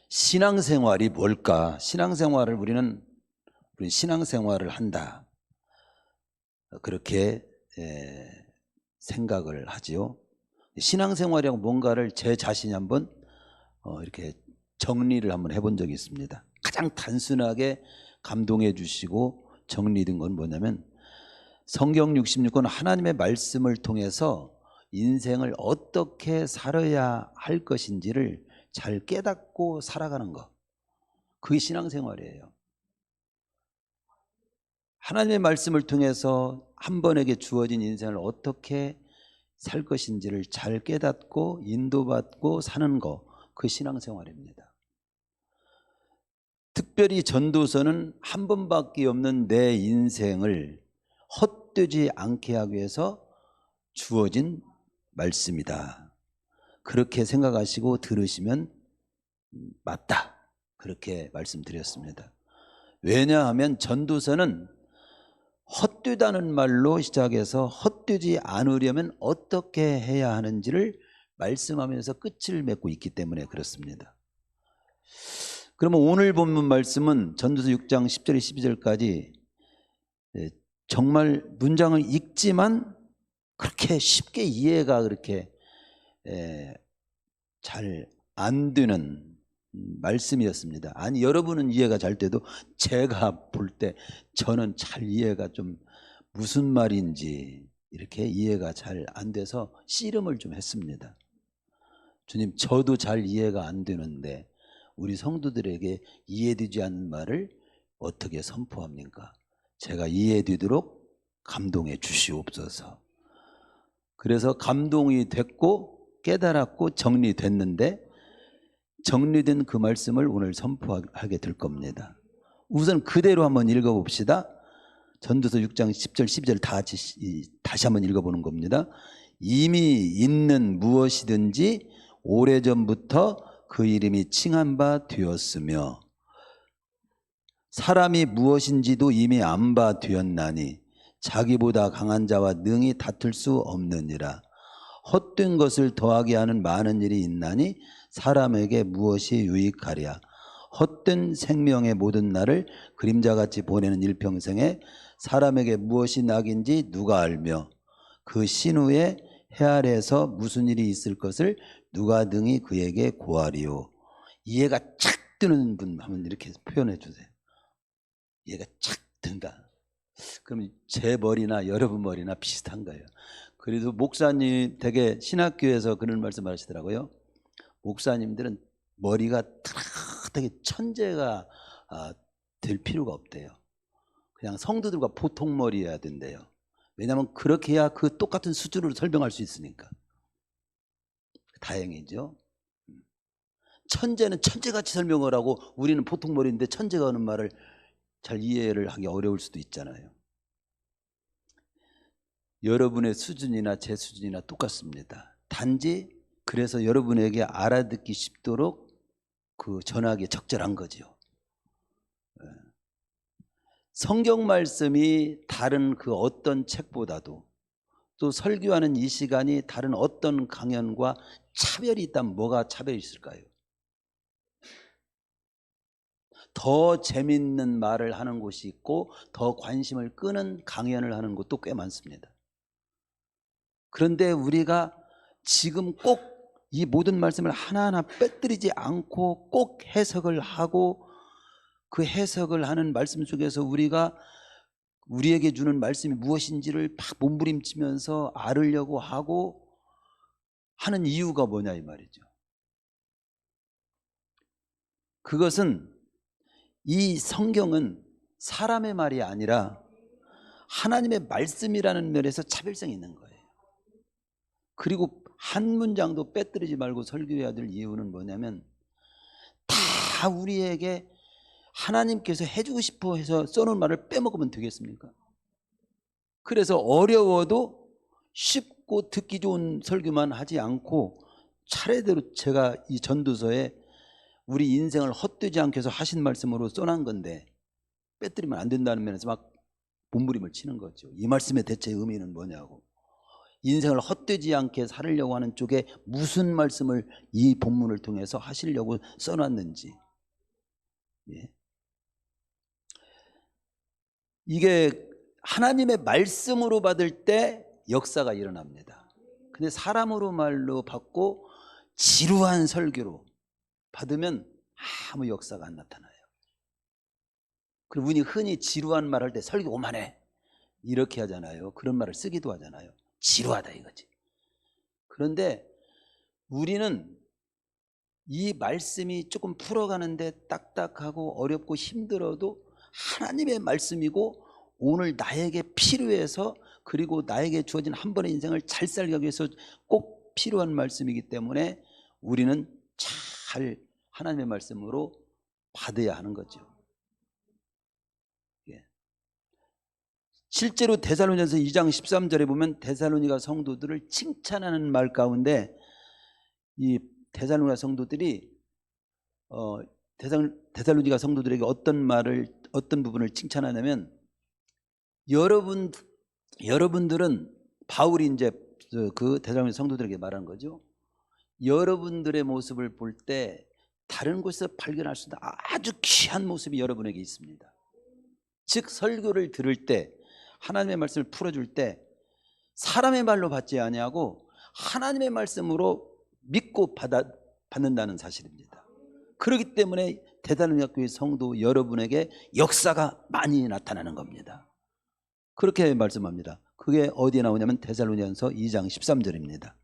신앙생활이 뭘까? 신앙생활을 우리는 신앙생활을 한다. 그렇게 생각을 하지요. 신앙생활이라고 뭔가를 제 자신이 한번 이렇게 정리를 한번 해본 적이 있습니다. 가장 단순하게 감동해 주시고 정리된 건 뭐냐면, 성경 66권 하나님의 말씀을 통해서 인생을 어떻게 살아야 할 것인지를 잘 깨닫고 살아가는 것, 그게 신앙생활이에요. 하나님의 말씀을 통해서 한 번에게 주어진 인생을 어떻게 살 것인지를 잘 깨닫고 인도받고 사는 것, 그 신앙생활입니다. 특별히 전도서는 한 번밖에 없는 내 인생을 헛되지 않게 하기 위해서 주어진 말씀이다. 그렇게 생각하시고 들으시면 맞다, 그렇게 말씀드렸습니다. 왜냐하면 전도서는 헛되다는 말로 시작해서 헛되지 않으려면 어떻게 해야 하는지를 말씀하면서 끝을 맺고 있기 때문에 그렇습니다. 그러면 오늘 본문 말씀은 전도서 6장 10절 12절까지 정말 문장을 읽지만 그렇게 쉽게 이해가 그렇게 잘 안 되는 말씀이었습니다. 아니, 여러분은 이해가 잘 돼도 제가 볼 때 저는 잘 이해가 좀 무슨 말인지 이렇게 이해가 잘 안 돼서 씨름을 좀 했습니다. 주님, 저도 잘 이해가 안 되는데 우리 성도들에게 이해되지 않는 말을 어떻게 선포합니까? 제가 이해되도록 감동해 주시옵소서. 그래서 감동이 됐고 깨달았고 정리됐는데, 정리된 그 말씀을 오늘 선포하게 될 겁니다. 우선 그대로 한번 읽어봅시다. 전도서 6장 10절 12절 다시 한번 읽어보는 겁니다. 이미 있는 무엇이든지 오래전부터 그 이름이 칭한 바 되었으며, 사람이 무엇인지도 이미 안 바 되었나니 자기보다 강한 자와 능히 다툴 수 없느니라. 헛된 것을 더하게 하는 많은 일이 있나니 사람에게 무엇이 유익하랴. 헛된 생명의 모든 날을 그림자같이 보내는 일평생에 사람에게 무엇이 낙인지 누가 알며, 그 신후에 해 아래에서 무슨 일이 있을 것을 누가 능히 그에게 고하리요. 이해가 착 드는 분 한번 이렇게 표현해 주세요. 이해가 착 든다. 그럼 제 머리나 여러분 머리나 비슷한 거예요. 그래도 목사님 되게 신학교에서 그런 말씀 하시더라고요. 목사님들은 머리가 되게 천재가 될 필요가 없대요. 그냥 성도들과 보통 머리여야 된대요. 왜냐하면 그렇게 해야 그 똑같은 수준으로 설명할 수 있으니까. 다행이죠. 천재는 천재같이 설명을 하고 우리는 보통 머리인데 천재가 하는 말을 잘 이해를 하기 어려울 수도 있잖아요. 여러분의 수준이나 제 수준이나 똑같습니다. 단지 그래서 여러분에게 알아듣기 쉽도록 그 전하기에 적절한 거죠. 성경 말씀이 다른 그 어떤 책보다도, 또 설교하는 이 시간이 다른 어떤 강연과 차별이 있다면 뭐가 차별이 있을까요? 더 재밌는 말을 하는 곳이 있고 더 관심을 끄는 강연을 하는 곳도 꽤 많습니다. 그런데 우리가 지금 꼭 이 모든 말씀을 하나하나 빼뜨리지 않고 꼭 해석을 하고, 그 해석을 하는 말씀 속에서 우리가 우리에게 주는 말씀이 무엇인지를 막 몸부림치면서 알으려고 하고 하는 이유가 뭐냐 이 말이죠. 그것은 이 성경은 사람의 말이 아니라 하나님의 말씀이라는 면에서 차별성이 있는 거예요. 그리고 한 문장도 빼뜨리지 말고 설교해야 될 이유는 뭐냐면, 다 우리에게 하나님께서 해주고 싶어 해서 써놓은 말을 빼먹으면 되겠습니까? 그래서 어려워도 쉽고 듣기 좋은 설교만 하지 않고 차례대로 제가 이 전도서에 우리 인생을 헛되지 않게 해서 하신 말씀으로 써놓은 건데 빼뜨리면 안 된다는 면에서 막 몸부림을 치는 거죠. 이 말씀의 대체 의미는 뭐냐고. 인생을 헛되지 않게 살으려고 하는 쪽에 무슨 말씀을 이 본문을 통해서 하시려고 써놨는지. 예. 이게 하나님의 말씀으로 받을 때 역사가 일어납니다. 근데 사람으로 말로 받고 지루한 설교로 받으면 아무 역사가 안 나타나요. 그리고 우리 흔히 지루한 말 할 때 설교 오만해 이렇게 하잖아요. 그런 말을 쓰기도 하잖아요. 지루하다 이거지. 그런데 우리는 이 말씀이 조금 풀어가는데 딱딱하고 어렵고 힘들어도 하나님의 말씀이고 오늘 나에게 필요해서 그리고 나에게 주어진 한 번의 인생을 잘 살기 위해서 꼭 필요한 말씀이기 때문에 우리는 잘 하나님의 말씀으로 받아야 하는 거죠. 예. 실제로 데살로니가서 2장 13절에 보면 데살로니가 성도들을 칭찬하는 말 가운데 이 데살로니가 성도들이 데살로니가 성도들에게 어떤 부분을 칭찬하냐면 여러분들은 바울이 이제 그 데살로니가 성도들에게 말한 거죠. 여러분들의 모습을 볼 때 다른 곳에서 발견할 수 있는 아주 귀한 모습이 여러분에게 있습니다. 즉 설교를 들을 때 하나님의 말씀을 풀어줄 때 사람의 말로 받지 아니하고 하나님의 말씀으로 믿고 받는다는 사실입니다. 그렇기 때문에 데살로니가 교회 성도 여러분에게 역사가 많이 나타나는 겁니다. 그렇게 말씀합니다. 그게 어디에 나오냐면 데살로니가서 2장 13절입니다.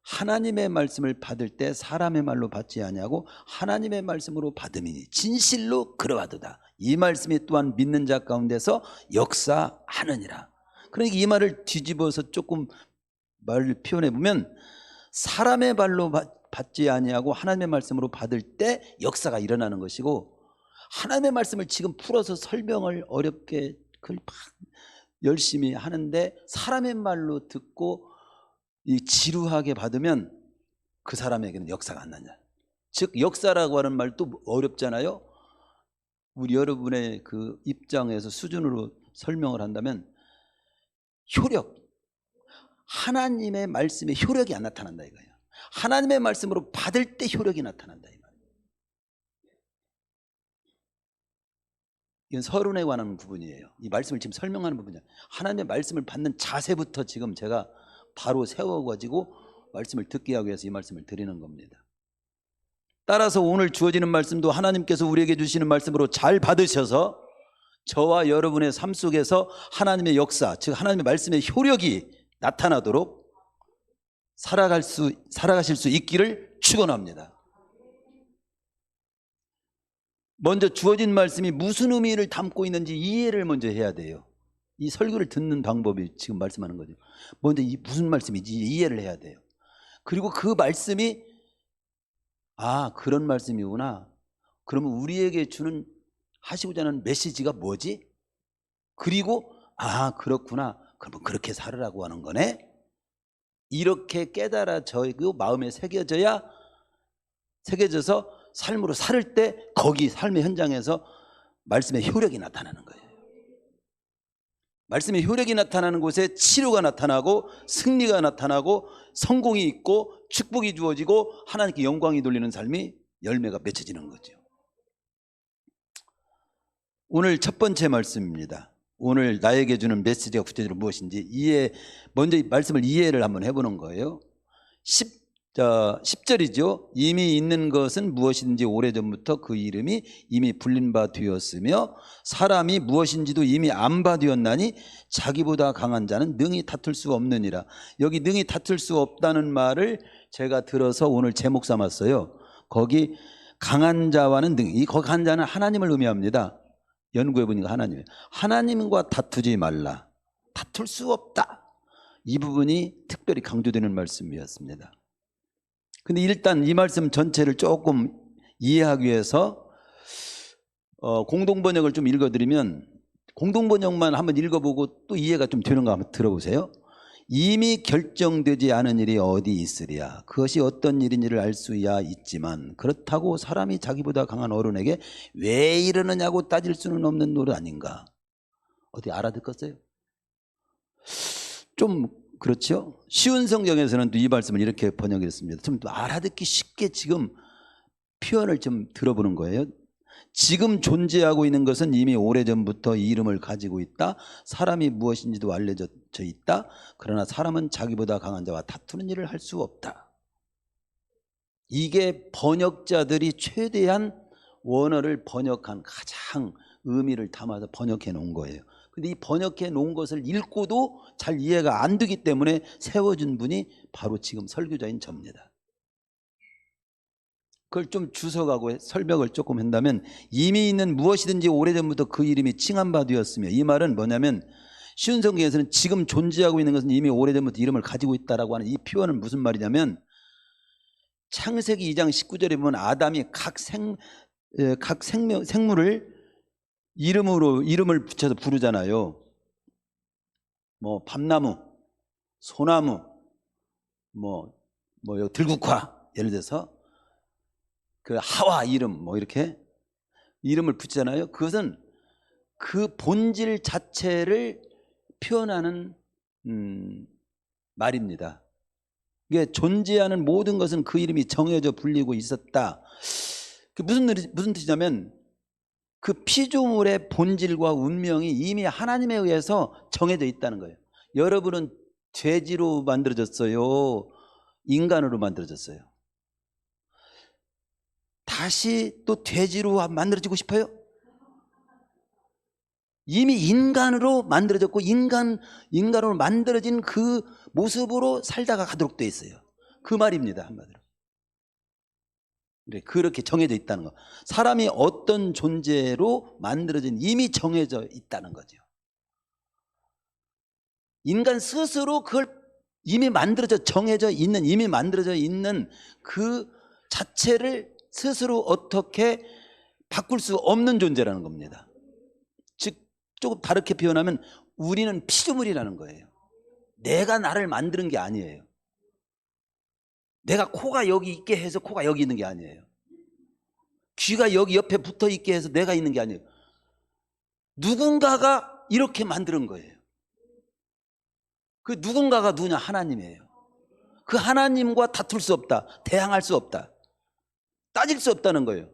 하나님의 말씀을 받을 때 사람의 말로 받지 아니하고 하나님의 말씀으로 받음이니 진실로 그러하도다. 이 말씀이 또한 믿는 자 가운데서 역사하느니라. 그러니까 이 말을 뒤집어서 조금 말을 표현해 보면 사람의 말로 받지 아니하고 하나님의 말씀으로 받을 때 역사가 일어나는 것이고, 하나님의 말씀을 지금 풀어서 설명을 어렵게 열심히 하는데 사람의 말로 듣고 이 지루하게 받으면 그 사람에게는 역사가 안 나냐. 즉 역사라고 하는 말도 어렵잖아요. 우리 여러분의 그 입장에서 수준으로 설명을 한다면 효력, 하나님의 말씀에 효력이 안 나타난다 이거예요. 하나님의 말씀으로 받을 때 효력이 나타난다 이 말이에요. 이건 서론에 관한 부분이에요. 이 말씀을 지금 설명하는 부분이에요. 하나님의 말씀을 받는 자세부터 지금 제가 바로 세워가지고 말씀을 듣게 하기 위해서 이 말씀을 드리는 겁니다. 따라서 오늘 주어지는 말씀도 하나님께서 우리에게 주시는 말씀으로 잘 받으셔서 저와 여러분의 삶 속에서 하나님의 역사, 즉 하나님의 말씀의 효력이 나타나도록 살아가실 수 있기를 축원합니다. 먼저 주어진 말씀이 무슨 의미를 담고 있는지 이해를 먼저 해야 돼요. 이 설교를 듣는 방법이 지금 말씀하는 거죠. 먼저 이 무슨 말씀인지 이해를 해야 돼요. 그리고 그 말씀이 그런 말씀이구나. 그러면 우리에게 하시고자 하는 메시지가 뭐지? 그리고 그렇구나. 그러면 그렇게 살으라고 하는 거네. 이렇게 깨달아지고 마음에 새겨져서 삶으로 살 때 거기 삶의 현장에서 말씀의 효력이 나타나는 거예요. 말씀의 효력이 나타나는 곳에 치료가 나타나고 승리가 나타나고 성공이 있고 축복이 주어지고 하나님께 영광이 돌리는 삶이 열매가 맺혀지는 거죠. 오늘 첫 번째 말씀입니다. 오늘 나에게 주는 메시지가 구체적으로 무엇인지 먼저 이 말씀을 이해를 한번 해보는 거예요. 10절이죠. 이미 있는 것은 무엇인지 오래전부터 그 이름이 이미 불린 바 되었으며 사람이 무엇인지도 이미 안 바 되었나니 자기보다 강한 자는 능히 다툴 수 없느니라. 여기 능히 다툴 수 없다는 말을 제가 들어서 오늘 제목 삼았어요. 거기 강한 자와는 거기 강한 자는 하나님을 의미합니다. 연구해 보니까 하나님과 다투지 말라. 다툴 수 없다. 이 부분이 특별히 강조되는 말씀이었습니다. 근데 일단 이 말씀 전체를 조금 이해하기 위해서 공동번역을 좀 읽어드리면, 공동번역만 한번 읽어보고 또 이해가 좀 되는가 한번 들어보세요. 이미 결정되지 않은 일이 어디 있으랴. 그것이 어떤 일인지를 알 수야 있지만 그렇다고 사람이 자기보다 강한 어른에게 왜 이러느냐고 따질 수는 없는 노릇 아닌가. 어디 알아듣겠어요? 좀 그렇죠? 쉬운 성경에서는 또 이 말씀을 이렇게 번역했습니다. 좀 알아듣기 쉽게 지금 표현을 좀 들어보는 거예요. 지금 존재하고 있는 것은 이미 오래전부터 이름을 가지고 있다. 사람이 무엇인지도 알려져 있다. 그러나 사람은 자기보다 강한 자와 다투는 일을 할 수 없다. 이게 번역자들이 최대한 원어를 번역한 가장 의미를 담아서 번역해 놓은 거예요. 근데 이 번역해 놓은 것을 읽고도 잘 이해가 안 되기 때문에 세워준 분이 바로 지금 설교자인 접니다. 그걸 좀 주석하고 설명을 조금 한다면, 이미 있는 무엇이든지 오래전부터 그 이름이 칭한 바 되었으며, 이 말은 뭐냐면 쉬운 성경에서는 지금 존재하고 있는 것은 이미 오래전부터 이름을 가지고 있다라고 하는 이 표현은 무슨 말이냐면, 창세기 2장 19절에 보면 아담이 각 생물을 이름을 붙여서 부르잖아요. 뭐 밤나무, 소나무, 뭐 들국화, 예를 들어서 그 하와 이름 이렇게 이름을 붙이잖아요. 그것은 그 본질 자체를 표현하는 말입니다. 이게 존재하는 모든 것은 그 이름이 정해져 불리고 있었다. 그 무슨 뜻이냐면 그 피조물의 본질과 운명이 이미 하나님에 의해서 정해져 있다는 거예요. 여러분은 돼지로 만들어졌어요? 인간으로 만들어졌어요? 다시 또 돼지로 만들어지고 싶어요? 이미 인간으로 만들어졌고 인간으로 만들어진 그 모습으로 살다가 가도록 되어 있어요. 그 말입니다, 한마디로. 그렇게 정해져 있다는 거. 사람이 어떤 존재로 만들어진 이미 정해져 있다는 거죠. 인간 스스로 그걸 이미 정해져 있는, 이미 만들어져 있는 그 자체를 스스로 어떻게 바꿀 수 없는 존재라는 겁니다. 즉 조금 다르게 표현하면 우리는 피조물이라는 거예요. 내가 나를 만드는 게 아니에요. 내가 코가 여기 있게 해서 코가 여기 있는 게 아니에요. 귀가 여기 옆에 붙어 있게 해서 내가 있는 게 아니에요. 누군가가 이렇게 만드는 거예요. 그 누군가가 누구냐? 하나님이에요. 그 하나님과 다툴 수 없다. 대항할 수 없다. 따질 수 없다는 거예요.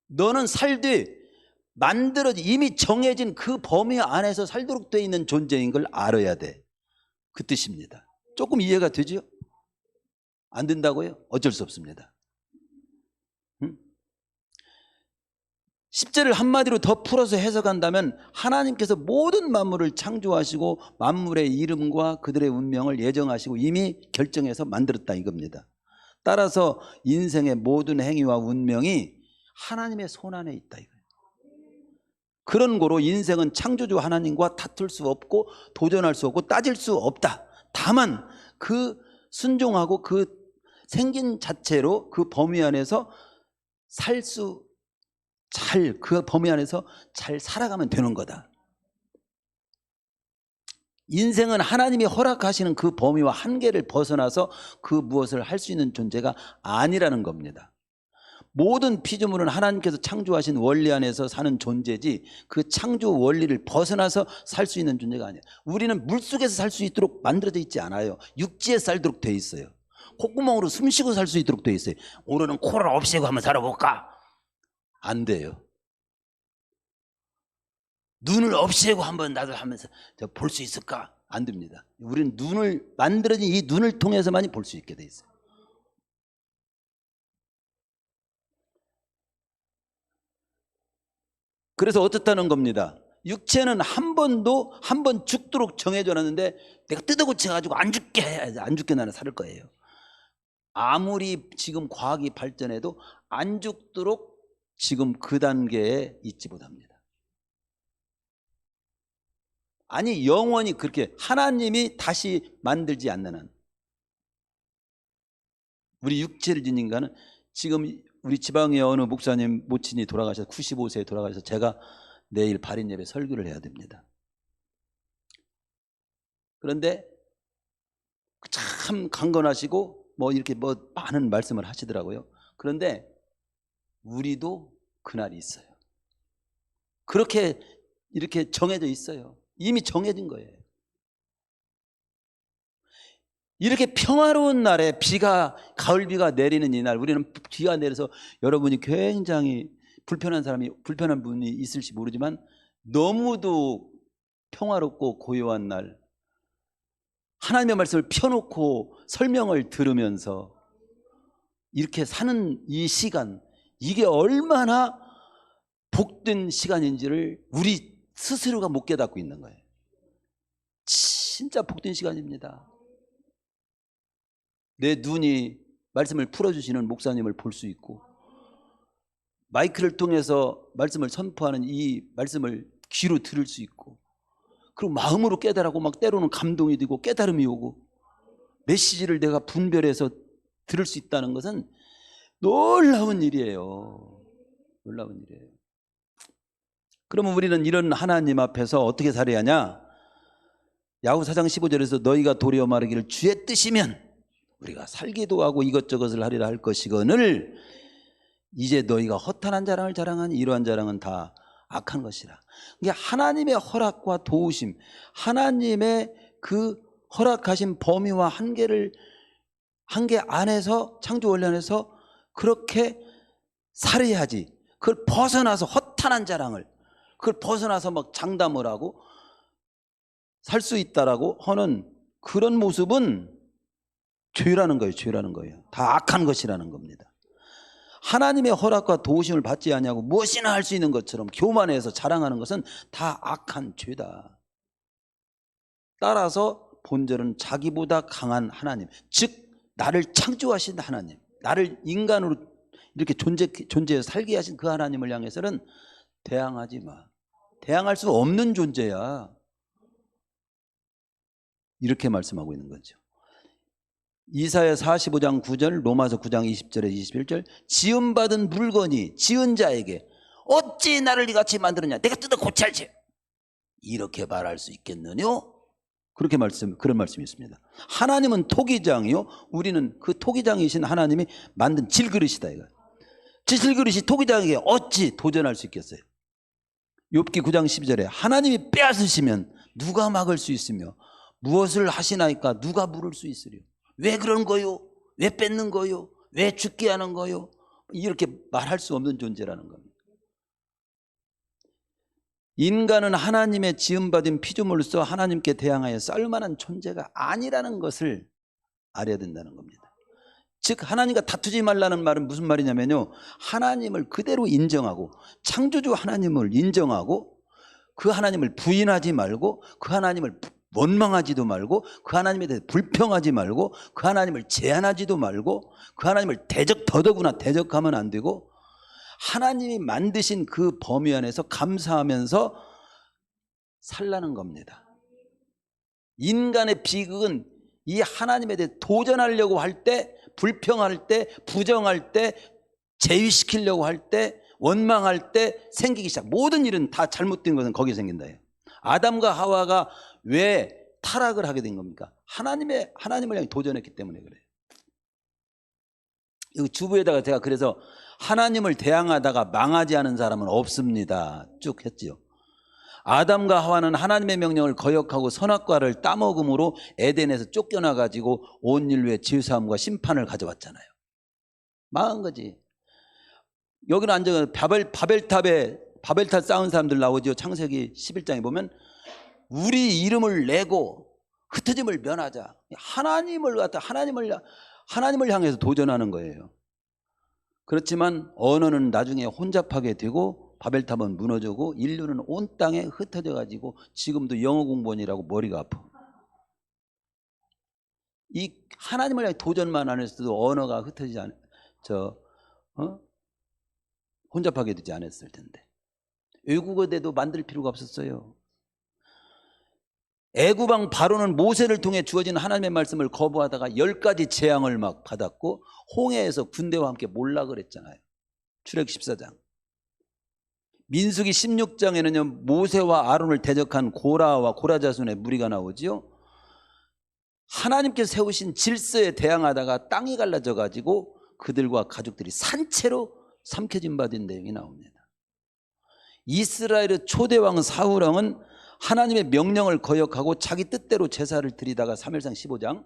너는 살되 이미 정해진 그 범위 안에서 살도록 되어 있는 존재인 걸 알아야 돼. 그 뜻입니다. 조금 이해가 되죠? 안 된다고요? 어쩔 수 없습니다. 10절을 한마디로 더 풀어서 해석한다면 하나님께서 모든 만물을 창조하시고 만물의 이름과 그들의 운명을 예정하시고 이미 결정해서 만들었다 이겁니다. 따라서 인생의 모든 행위와 운명이 하나님의 손안에 있다 이거예요. 그런 거로 인생은 창조주 하나님과 다툴 수 없고 도전할 수 없고 따질 수 없다. 다만 그 순종하고 그 생긴 자체로 그 범위 안에서 그 범위 안에서 잘 살아가면 되는 거다. 인생은 하나님이 허락하시는 그 범위와 한계를 벗어나서 그 무엇을 할 수 있는 존재가 아니라는 겁니다. 모든 피조물은 하나님께서 창조하신 원리 안에서 사는 존재지 그 창조 원리를 벗어나서 살 수 있는 존재가 아니에요. 우리는 물속에서 살 수 있도록 만들어져 있지 않아요. 육지에 살도록 돼 있어요. 콧구멍으로 숨쉬고 살 수 있도록 돼 있어요. 오늘은 코를 없애고 한번 살아볼까? 안 돼요. 눈을 없애고 한번 나도 하면서 볼 수 있을까? 안 됩니다. 우리는 만들어진 이 눈을 통해서만이 볼 수 있게 돼 있어요. 그래서 어떻다는 겁니다. 육체는 한 번 죽도록 정해져 놨는데 내가 뜯어고쳐가지고 안 죽게 해야지. 안 죽게 나는 살 거예요. 아무리 지금 과학이 발전해도 안 죽도록 지금 그 단계에 있지 못합니다. 아니 영원히 그렇게 하나님이 다시 만들지 않는 한 우리 육체를 진 인간은 지금 우리 지방의 어느 목사님 모친이 돌아가셔서 95세에 돌아가셔서 제가 내일 발인 예배 설교를 해야 됩니다. 그런데 참 강건하시고 이렇게 많은 말씀을 하시더라고요. 그런데 우리도 그날이 있어요. 그렇게 이렇게 정해져 있어요. 이미 정해진 거예요. 이렇게 평화로운 날에 가을비가 내리는 이 날, 우리는 비가 내려서 여러분이 굉장히 불편한 분이 있을지 모르지만 너무도 평화롭고 고요한 날, 하나님의 말씀을 펴놓고 설명을 들으면서 이렇게 사는 이 시간, 이게 얼마나 복된 시간인지를 우리 스스로가 못 깨닫고 있는 거예요. 진짜 복된 시간입니다. 내 눈이 말씀을 풀어주시는 목사님을 볼 수 있고, 마이크를 통해서 말씀을 선포하는 이 말씀을 귀로 들을 수 있고, 그리고 마음으로 깨달고 막 때로는 감동이 되고 깨달음이 오고 메시지를 내가 분별해서 들을 수 있다는 것은 놀라운 일이에요. 놀라운 일이에요. 그러면 우리는 이런 하나님 앞에서 어떻게 살아야 하냐? 야후 4장 15절에서 너희가 도리어 말하기를 주의 뜻이면 우리가 살기도 하고 이것저것을 하리라 할 것이거늘 이제 너희가 허탄한 자랑을 자랑하니 이러한 자랑은 다 악한 것이라. 이게 하나님의 허락과 도우심, 하나님의 그 허락하신 범위와 한계 안에서, 창조 원리 안에서 그렇게 살아야지. 그걸 벗어나서 허탄한 자랑을, 그걸 벗어나서 막 장담을 하고 살 수 있다라고 하는 그런 모습은 죄라는 거예요. 죄라는 거예요. 다 악한 것이라는 겁니다. 하나님의 허락과 도우심을 받지 않냐고 무엇이나 할 수 있는 것처럼 교만해서 자랑하는 것은 다 악한 죄다. 따라서 본절은 자기보다 강한 하나님, 즉 나를 창조하신 하나님, 나를 인간으로 이렇게 존재해서 살게 하신 그 하나님을 향해서는 대항하지 마. 대항할 수 없는 존재야. 이렇게 말씀하고 있는 거죠. 이사야 45장 9절, 로마서 9장 20절에 21절, 지음받은 물건이 지은 자에게 어찌 나를 이같이 만들었냐, 내가 뜯어 고찰지, 이렇게 말할 수 있겠느뇨? 그런 말씀이 있습니다. 하나님은 토기장이요, 우리는 그 토기장이신 하나님이 만든 질그릇이다 이거. 질그릇이 토기장에게 어찌 도전할 수 있겠어요? 욥기 9장 12절에 하나님이 빼앗으시면 누가 막을 수 있으며 무엇을 하시나이까 누가 물을 수 있으려? 왜 그런 거요? 왜 뺏는 거요? 왜 죽게 하는 거요? 이렇게 말할 수 없는 존재라는 겁니다. 인간은 하나님의 지음받은 피조물로서 하나님께 대항하여 쌀만한 존재가 아니라는 것을 알아야 된다는 겁니다. 즉 하나님과 다투지 말라는 말은 무슨 말이냐면요, 하나님을 그대로 인정하고 창조주 하나님을 인정하고 그 하나님을 부인하지 말고 그 하나님을 원망하지도 말고 그 하나님에 대해 불평하지 말고 그 하나님을 제한하지도 말고 그 하나님을 더더구나 대적하면 안 되고 하나님이 만드신 그 범위 안에서 감사하면서 살라는 겁니다. 인간의 비극은 이 하나님에 대해 도전하려고 할 때, 불평할 때, 부정할 때, 제위시키려고 할 때, 원망할 때 생기기 시작. 모든 일은 다 잘못된 것은 거기에 생긴다. 아담과 하와가 왜 타락을 하게 된 겁니까? 하나님을 향해 도전했기 때문에 그래요. 이 주부에다가 제가 그래서 하나님을 대항하다가 망하지 않은 사람은 없습니다. 쭉 했지요. 아담과 하와는 하나님의 명령을 거역하고 선악과를 따먹음으로 에덴에서 쫓겨나가지고 온 인류의 죄사함과 심판을 가져왔잖아요. 망한 거지. 여기는 앉아 바벨탑 쌓은 사람들 나오죠. 창세기 11장에 보면 우리 이름을 내고 흩어짐을 면하자. 하나님을 향해서 도전하는 거예요. 그렇지만 언어는 나중에 혼잡하게 되고 바벨탑은 무너지고 인류는 온 땅에 흩어져 가지고 지금도 영어 공부원이라고 머리가 아파. 이 하나님을 향해 도전만 안 했어도 언어가 흩어지지 혼잡하게 되지 않았을 텐데. 외국어대도 만들 필요가 없었어요. 애굽왕 바로는 모세를 통해 주어진 하나님의 말씀을 거부하다가 10가지 재앙을 막 받았고 홍해에서 군대와 함께 몰락을 했잖아요. 출애굽 14장. 민수기 16장에는요 모세와 아론을 대적한 고라와 고라 자손의 무리가 나오지요. 하나님께서 세우신 질서에 대항하다가 땅이 갈라져 가지고 그들과 가족들이 산채로 삼켜진 바 된 내용이 나옵니다. 이스라엘의 초대왕 사울왕은 하나님의 명령을 거역하고 자기 뜻대로 제사를 드리다가 사무엘상 15장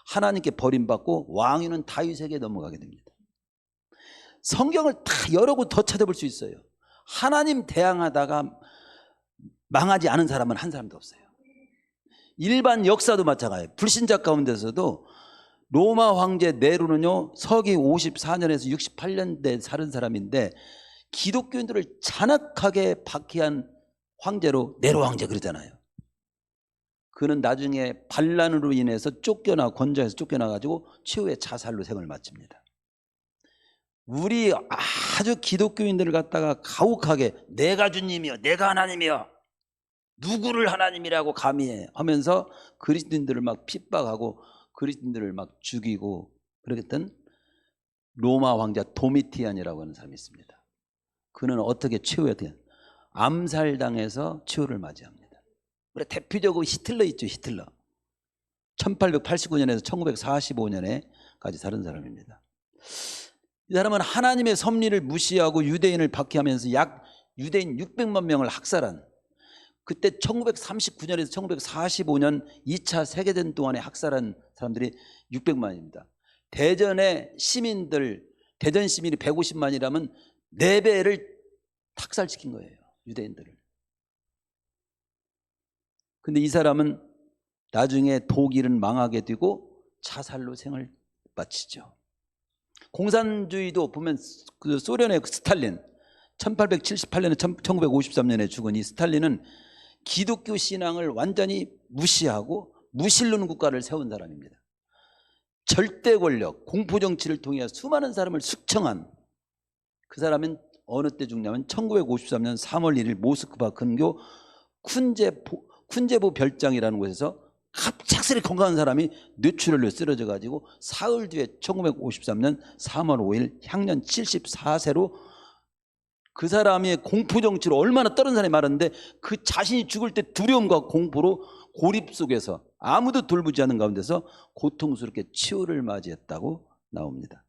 하나님께 버림받고 왕위는 다윗에게 넘어가게 됩니다. 성경을 다 여러 곳 더 찾아볼 수 있어요. 하나님 대항하다가 망하지 않은 사람은 한 사람도 없어요. 일반 역사도 마찬가지예요. 불신자 가운데서도 로마 황제 네로는요 서기 54년에서 68년대 살은 사람인데 기독교인들을 잔악하게 박해한 황제로 네로 황제 그러잖아요. 그는 나중에 반란으로 인해서 권좌에서 쫓겨나가지고 최후의 자살로 생을 마칩니다. 우리 아주 기독교인들을 갖다가 가혹하게 내가 주님이요 내가 하나님이요 누구를 하나님이라고 감히 하면서 그리스도인들을 막 핍박하고 그리스도인들을 막 죽이고 그러겠던 로마 왕자 도미티안이라고 하는 사람이 있습니다. 그는 어떻게 최후의 암살당해서 최후를 맞이합니다. 우리 대표적으로 히틀러 있죠. 히틀러 1889년에서 1945년에까지 살은 사람입니다. 이 사람은 하나님의 섭리를 무시하고 유대인을 박해하면서 유대인 600만 명을 학살한 그때 1939년에서 1945년 2차 세계대전 동안에 학살한 사람들이 600만입니다. 대전의 시민들 대전 시민이 150만이라면 4배를 학살시킨 거예요. 유대인들을. 근데 이 사람은 나중에 독일은 망하게 되고 자살로 생을 마치죠. 공산주의도 보면 그 소련의 스탈린 1878년에 1953년에 죽은 이 스탈린은 기독교 신앙을 완전히 무시하고 무신론 국가를 세운 사람입니다. 절대 권력, 공포정치를 통해 수많은 사람을 숙청한 그 사람은 어느 때 죽냐면 1953년 3월 1일 모스크바 근교 쿤제보 별장이라는 곳에서 갑작스레 건강한 사람이 뇌출혈로 쓰러져 가지고 사흘 뒤에 1953년 3월 5일 향년 74세로 그 사람의 공포정치로 얼마나 떨은 사람이 많았는데 그 자신이 죽을 때 두려움과 공포로 고립 속에서 아무도 돌보지 않는 가운데서 고통스럽게 치유를 맞이했다고 나옵니다.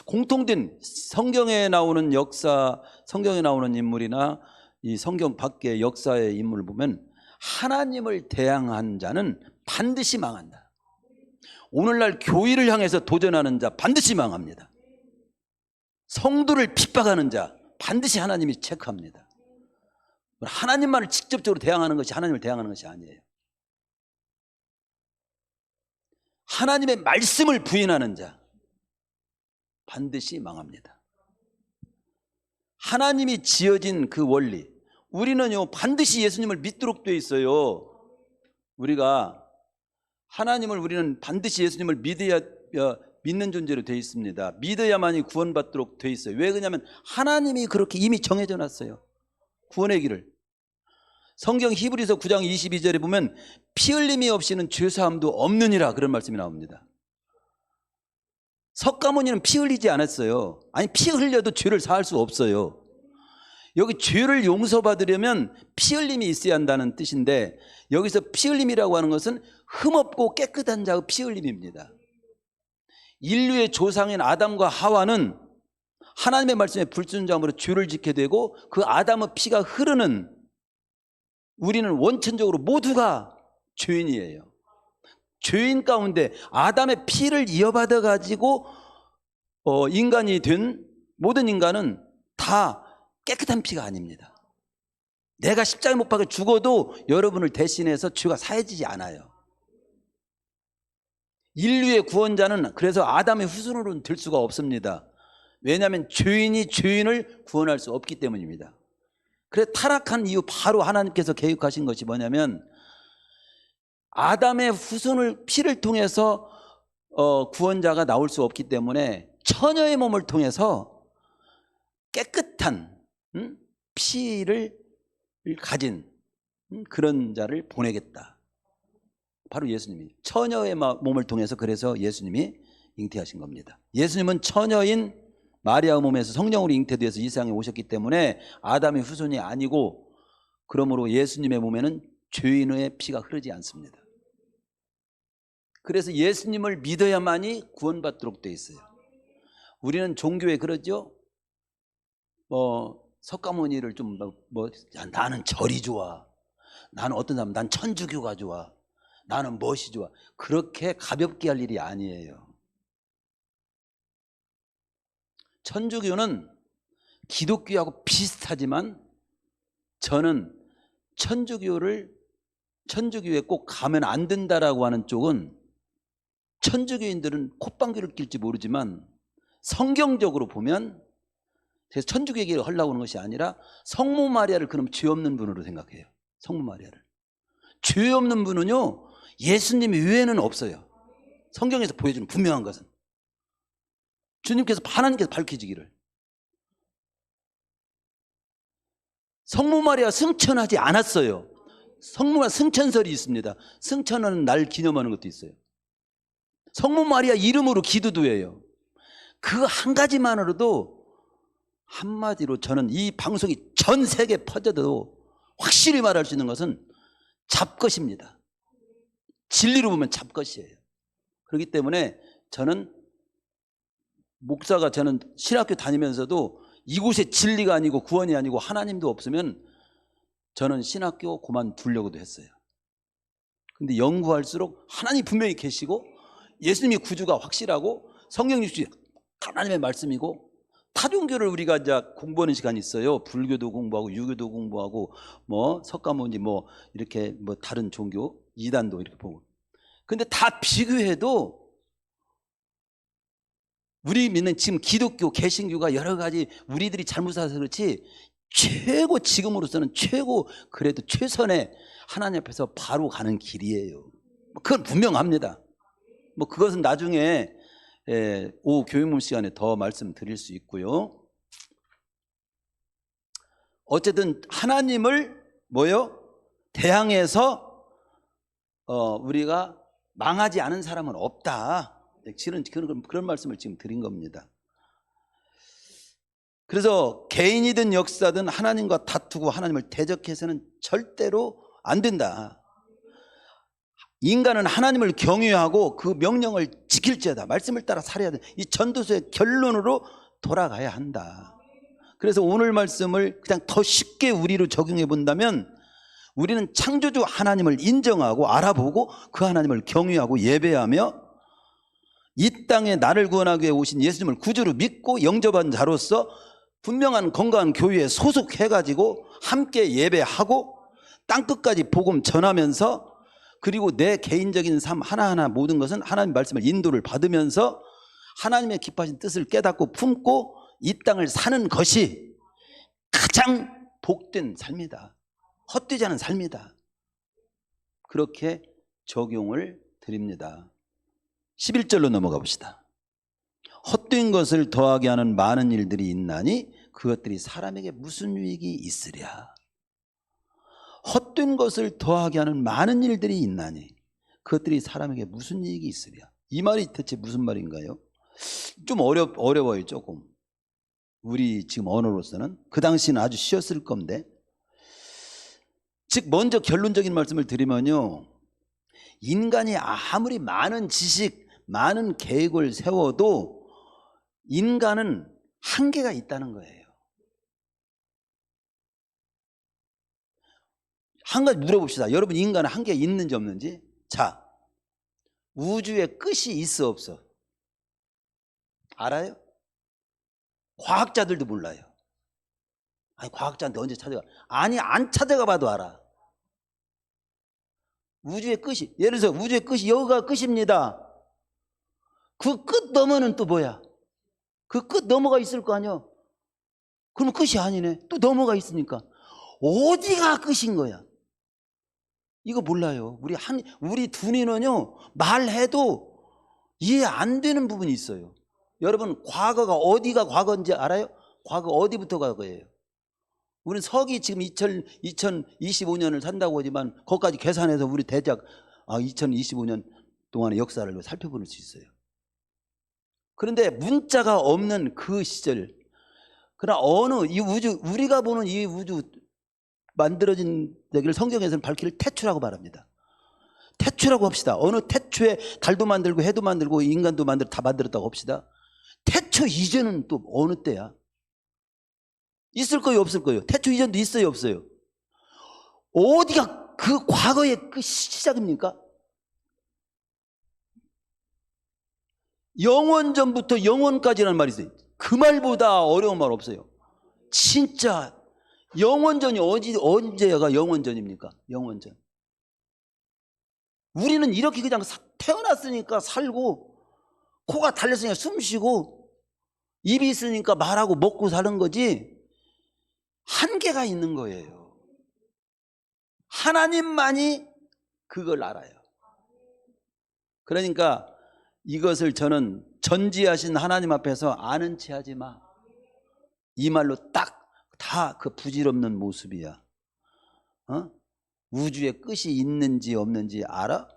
공통된 성경에 나오는 역사, 성경에 나오는 인물이나 이 성경 밖의 역사의 인물을 보면 하나님을 대항한 자는 반드시 망한다. 오늘날 교회를 향해서 도전하는 자 반드시 망합니다. 성도를 핍박하는 자 반드시 하나님이 체크합니다. 하나님만을 직접적으로 대항하는 것이 하나님을 대항하는 것이 아니에요. 하나님의 말씀을 부인하는 자 반드시 망합니다. 하나님이 지어진 그 원리, 우리는요 반드시 예수님을 믿도록 되어 있어요. 우리가 우리는 반드시 예수님을 믿는 존재로 되어 있습니다. 믿어야만이 구원받도록 되어 있어요. 왜 그러냐면 하나님이 그렇게 이미 정해져 놨어요. 구원의 길을. 성경 히브리서 9장 22절에 보면 피 흘림이 없이는 죄사함도 없느니라 그런 말씀이 나옵니다. 석가모니는 피 흘리지 않았어요. 아니 피 흘려도 죄를 사할 수 없어요. 여기 죄를 용서받으려면 피 흘림이 있어야 한다는 뜻인데 여기서 피 흘림이라고 하는 것은 흠없고 깨끗한 자의 피 흘림입니다. 인류의 조상인 아담과 하와는 하나님의 말씀에 불순종함으로 죄를 짓게 되고 그 아담의 피가 흐르는 우리는 원천적으로 모두가 죄인이에요. 죄인 가운데 아담의 피를 이어받아 가지고 인간이 된 모든 인간은 다 깨끗한 피가 아닙니다. 내가 십자가에 못 박혀 죽어도 여러분을 대신해서 죄가 사해지지 않아요. 인류의 구원자는 그래서 아담의 후손으로는 될 수가 없습니다. 왜냐하면 죄인이 죄인을 구원할 수 없기 때문입니다. 그래서 타락한 이유 바로 하나님께서 계획하신 것이 뭐냐면 아담의 후손을 피를 통해서 구원자가 나올 수 없기 때문에 처녀의 몸을 통해서 깨끗한 피를 가진 그런 자를 보내겠다. 바로 예수님이 처녀의 몸을 통해서 그래서 예수님이 잉태하신 겁니다. 예수님은 처녀인 마리아 몸에서 성령으로 잉태되어서 이 세상에 오셨기 때문에 아담의 후손이 아니고 그러므로 예수님의 몸에는 죄인의 피가 흐르지 않습니다. 그래서 예수님을 믿어야만이 구원받도록 되어 있어요. 우리는 종교에 그러죠. 석가모니를 좀 나는 절이 좋아. 나는 어떤 사람, 난 천주교가 좋아. 나는 무엇이 좋아. 그렇게 가볍게 할 일이 아니에요. 천주교는 기독교하고 비슷하지만 저는 천주교에 꼭 가면 안 된다라고 하는 쪽은 천주교인들은 콧방귀를 낄지 모르지만 성경적으로 보면 그래서 천주교 얘기를 하려고 하는 것이 아니라 성모 마리아를 그럼 죄 없는 분으로 생각해요. 성모 마리아를. 죄 없는 분은요 예수님 외에는 없어요. 성경에서 보여주는 분명한 것은 주님께서 하나님께서 밝혀지기를 성모 마리아 승천하지 않았어요. 성모 마리아 승천설이 있습니다. 승천하는 날 기념하는 것도 있어요. 성모 마리아 이름으로 기도도 해요. 그 한 가지만으로도 한마디로 저는 이 방송이 전 세계에 퍼져도 확실히 말할 수 있는 것은 잡것입니다. 진리로 보면 잡것이에요. 그렇기 때문에 저는 목사가 저는 신학교 다니면서도 이곳에 진리가 아니고 구원이 아니고 하나님도 없으면 저는 신학교 그만두려고도 했어요. 근데 연구할수록 하나님 분명히 계시고 예수님이 구주가 확실하고 성경 역시 하나님의 말씀이고 타종교를 우리가 이제 공부하는 시간이 있어요. 불교도 공부하고 유교도 공부하고 뭐 석가모니 뭐 이렇게 뭐 다른 종교 이단도 이렇게 보고. 근데 다 비교해도 우리 믿는 지금 기독교 개신교가 여러 가지 우리들이 잘못 살아서 그렇지 최고 지금으로서는 최고 그래도 최선의 하나님 앞에서 바로 가는 길이에요. 그건 분명합니다. 뭐 그것은 나중에 오후 교육문 시간에 더 말씀드릴 수 있고요. 어쨌든 하나님을 대항해서 우리가 망하지 않은 사람은 없다. 그런 말씀을 지금 드린 겁니다. 그래서 개인이든 역사든 하나님과 다투고 하나님을 대적해서는 절대로 안 된다. 인간은 하나님을 경외하고 그 명령을 지킬지어다. 말씀을 따라 살아야 돼. 이 전도서의 결론으로 돌아가야 한다. 그래서 오늘 말씀을 그냥 더 쉽게 우리로 적용해 본다면 우리는 창조주 하나님을 인정하고 알아보고 그 하나님을 경외하고 예배하며 이 땅에 나를 구원하기 위해 오신 예수님을 구주로 믿고 영접한 자로서 분명한 건강한 교회에 소속해가지고 함께 예배하고 땅끝까지 복음 전하면서 그리고 내 개인적인 삶 하나하나 모든 것은 하나님 말씀을 인도를 받으면서 하나님의 기뻐하신 뜻을 깨닫고 품고 이 땅을 사는 것이 가장 복된 삶이다. 헛되지 않은 삶이다. 그렇게 적용을 드립니다. 11절로 넘어가 봅시다. 헛된 것을 더하게 하는 많은 일들이 있나니 그것들이 사람에게 무슨 유익이 있으랴. 헛된 것을 더하게 하는 많은 일들이 있나니 그것들이 사람에게 무슨 유익이 있으랴. 이 말이 대체 무슨 말인가요? 좀 어려워요. 조금 우리 지금 언어로서는. 그 당시는 아주 쉬웠을 건데, 즉 먼저 결론적인 말씀을 드리면요, 인간이 아무리 많은 지식 많은 계획을 세워도 인간은 한계가 있다는 거예요. 한 가지 물어봅시다. 여러분 인간은 한계가 있는지 없는지. 자, 우주에 끝이 있어 없어? 알아요? 과학자들도 몰라요. 아니 과학자한테 언제 찾아가? 아니 안 찾아가 봐도 알아. 우주의 끝이, 예를 들어서 우주의 끝이 여기가 끝입니다. 그 끝 너머는 또 뭐야? 그 끝 너머가 있을 거 아니야? 그러면 끝이 아니네. 또 너머가 있으니까 어디가 끝인 거야? 이거 몰라요. 우리 두뇌는요, 말해도 이해 안 되는 부분이 있어요. 여러분 과거가 어디가 과거인지 알아요? 과거 어디부터 과거예요? 우리는 서기 지금 2025년을 산다고 하지만 거기까지 계산해서 우리 대략 2025년 동안의 역사를 살펴볼 수 있어요. 그런데 문자가 없는 그 시절, 그러나 이 우주, 우리가 보는 이 우주 만들어진 얘기를 성경에서는 밝히를 태초라고 말합니다. 태초라고 합시다. 어느 태초에 달도 만들고 해도 만들고 인간도 만들고 다 만들었다고 합시다. 태초 이전은 또 어느 때야? 있을 거예요 없을 거예요? 태초 이전도 있어요 없어요? 어디가 그 과거의 그 시작입니까? 영원전부터 영원까지라는 말이 있어요. 그 말보다 어려운 말 없어요. 진짜 영원전이 언제가 영원전입니까? 영원전. 우리는 이렇게 그냥 태어났으니까 살고, 코가 달렸으니까 숨쉬고, 입이 있으니까 말하고 먹고 사는 거지, 한계가 있는 거예요. 하나님만이 그걸 알아요. 그러니까 이것을 저는 전지하신 하나님 앞에서 아는 체 하지 마. 이 말로 딱 다 그 부질없는 모습이야. 우주에 끝이 있는지 없는지 알아?